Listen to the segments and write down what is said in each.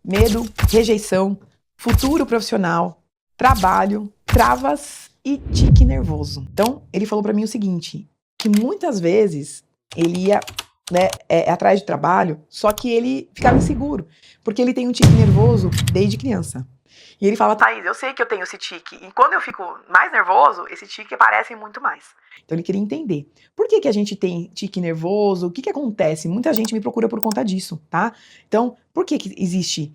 medo, rejeição, futuro profissional, trabalho, travas e tique nervoso. Então, ele falou para mim o seguinte, que muitas vezes ele ia, né, atrás de trabalho, só que ele ficava inseguro, porque ele tem um tique nervoso desde criança. E ele fala, Thaís, eu sei que eu tenho esse tique, e quando eu fico mais nervoso, esse tique aparece muito mais. Então ele queria entender, por que a gente tem tique nervoso, o que acontece? Muita gente me procura por conta disso, tá? Então, por que existe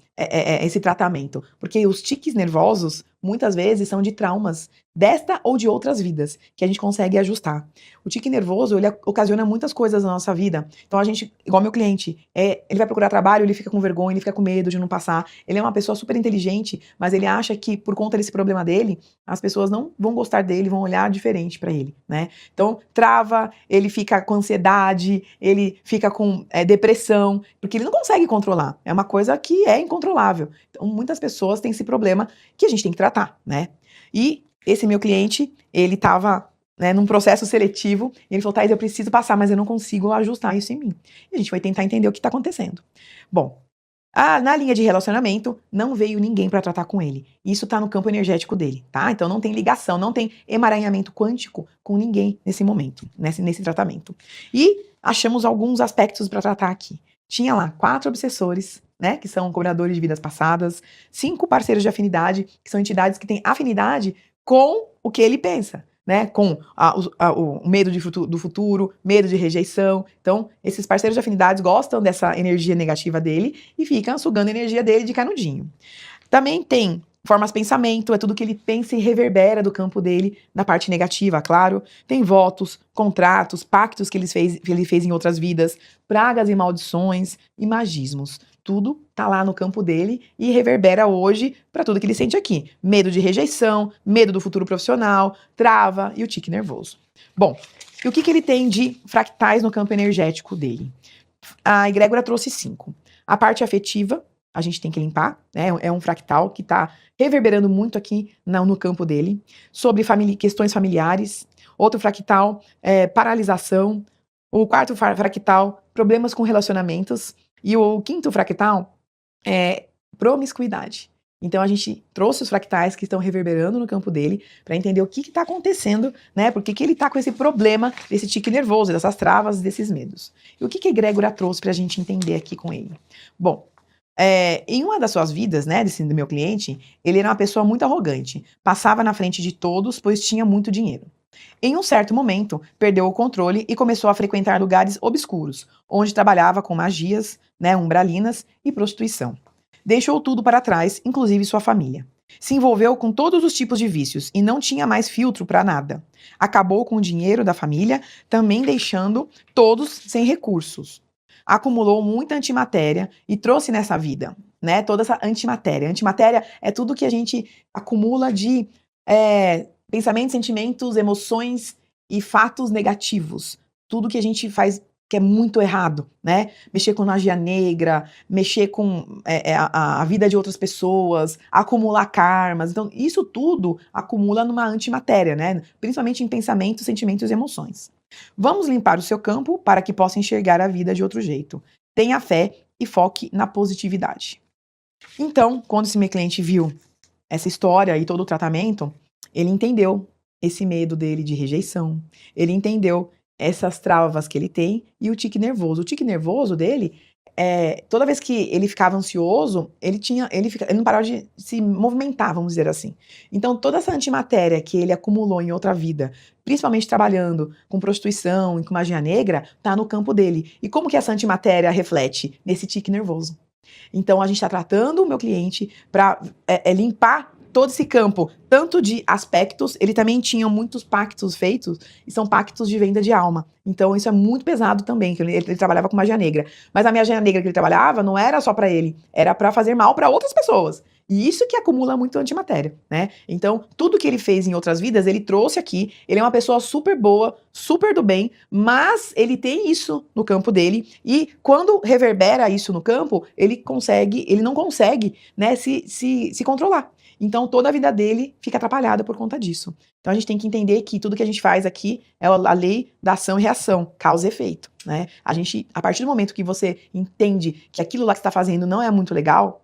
esse tratamento? Porque os tiques nervosos, muitas vezes, são de traumas desta ou de outras vidas, que a gente consegue ajustar. O tique nervoso, ele ocasiona muitas coisas na nossa vida. Então a gente, igual meu cliente, ele vai procurar trabalho, ele fica com vergonha, ele fica com medo de não passar. Ele é uma pessoa super inteligente, mas ele acha que por conta desse problema dele, as pessoas não vão gostar dele, vão olhar diferente pra ele, né? Então trava, ele fica com ansiedade, ele fica com depressão, porque ele não consegue controlar. É uma coisa que é incontrolável. Então muitas pessoas têm esse problema que a gente tem que tratar, né? E esse meu cliente, ele estava, né, num processo seletivo, e ele falou, Thaís, eu preciso passar, mas eu não consigo ajustar isso em mim. E a gente vai tentar entender o que está acontecendo. Bom, na linha de relacionamento, não veio ninguém para tratar com ele. Isso tá no campo energético dele, tá? Então não tem ligação, não tem emaranhamento quântico com ninguém nesse momento, nesse tratamento. E achamos alguns aspectos para tratar aqui. Tinha lá 4 obsessores, né, que são cobradores de vidas passadas, 5 parceiros de afinidade, que são entidades que têm afinidade com o que ele pensa, né, com o medo do futuro, medo de rejeição. Então, esses parceiros de afinidades gostam dessa energia negativa dele e ficam sugando a energia dele de canudinho. Também tem formas pensamento, é tudo que ele pensa e reverbera do campo dele, na parte negativa, claro. Tem votos, contratos, pactos que ele fez em outras vidas, pragas e maldições e magismos. Tudo tá lá no campo dele e reverbera hoje para tudo que ele sente aqui. Medo de rejeição, medo do futuro profissional, trava e o tique nervoso. Bom, e o que ele tem de fractais no campo energético dele? A egrégora trouxe 5. A parte afetiva, a gente tem que limpar, né? É um fractal que está reverberando muito aqui no campo dele. Sobre questões familiares. Outro fractal, paralisação. O 4º fractal, problemas com relacionamentos. E o 5º fractal é promiscuidade. Então a gente trouxe os fractais que estão reverberando no campo dele para entender o que está acontecendo, né? Por que ele está com esse problema desse tique nervoso, dessas travas, desses medos. E o que a egrégora trouxe para a gente entender aqui com ele? Bom, em uma das suas vidas, né, do meu cliente, ele era uma pessoa muito arrogante, passava na frente de todos, pois tinha muito dinheiro. Em um certo momento, perdeu o controle e começou a frequentar lugares obscuros, onde trabalhava com magias, né, umbralinas e prostituição. Deixou tudo para trás, inclusive sua família. Se envolveu com todos os tipos de vícios e não tinha mais filtro para nada. Acabou com o dinheiro da família, também deixando todos sem recursos. Acumulou muita antimatéria e trouxe nessa vida, né, toda essa antimatéria. Antimatéria é tudo que a gente acumula de pensamentos, sentimentos, emoções e fatos negativos. Tudo que a gente faz que é muito errado, né? Mexer com magia negra, mexer com a vida de outras pessoas, acumular karmas. Então, isso tudo acumula numa antimatéria, né? Principalmente em pensamentos, sentimentos e emoções. Vamos limpar o seu campo para que possa enxergar a vida de outro jeito. Tenha fé e foque na positividade. Então, quando esse meu cliente viu essa história e todo o tratamento, ele entendeu esse medo dele de rejeição, ele entendeu essas travas que ele tem e o tique nervoso. O tique nervoso dele, toda vez que ele ficava ansioso, ele não parava de se movimentar, vamos dizer assim. Então, toda essa antimatéria que ele acumulou em outra vida, principalmente trabalhando com prostituição e com magia negra, tá no campo dele. E como que essa antimatéria reflete? Nesse tique nervoso. Então, a gente está tratando o meu cliente para limpar todo esse campo, tanto de aspectos, ele também tinha muitos pactos feitos, e são pactos de venda de alma. Então isso é muito pesado também, que ele trabalhava com magia negra. Mas a magia negra que ele trabalhava não era só para ele, era para fazer mal para outras pessoas. E isso que acumula muito antimatéria, né? Então, tudo que ele fez em outras vidas, ele trouxe aqui. Ele é uma pessoa super boa, super do bem, mas ele tem isso no campo dele. E quando reverbera isso no campo, ele não consegue, né, se controlar. Então, toda a vida dele fica atrapalhada por conta disso. Então, a gente tem que entender que tudo que a gente faz aqui é a lei da ação e reação, causa e efeito, né? A partir do momento que você entende que aquilo lá que você está fazendo não é muito legal,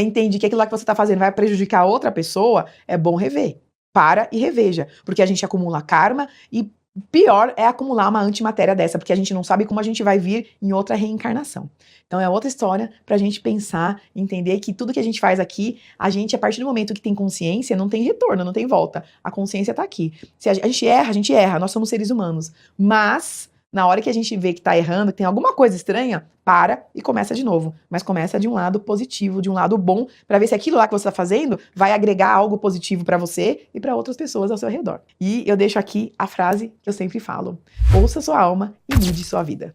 entende que aquilo lá que você está fazendo vai prejudicar outra pessoa, é bom rever. Para e reveja, porque a gente acumula karma e pior é acumular uma antimatéria dessa, porque a gente não sabe como a gente vai vir em outra reencarnação. Então é outra história pra gente pensar, entender que tudo que a gente faz aqui, a gente, a partir do momento que tem consciência, não tem retorno, não tem volta. A consciência tá aqui. Se a gente erra, nós somos seres humanos. Mas, na hora que a gente vê que tá errando, que tem alguma coisa estranha, para e começa de novo. Mas começa de um lado positivo, de um lado bom, pra ver se aquilo lá que você tá fazendo vai agregar algo positivo pra você e pra outras pessoas ao seu redor. E eu deixo aqui a frase que eu sempre falo: ouça sua alma e mude sua vida.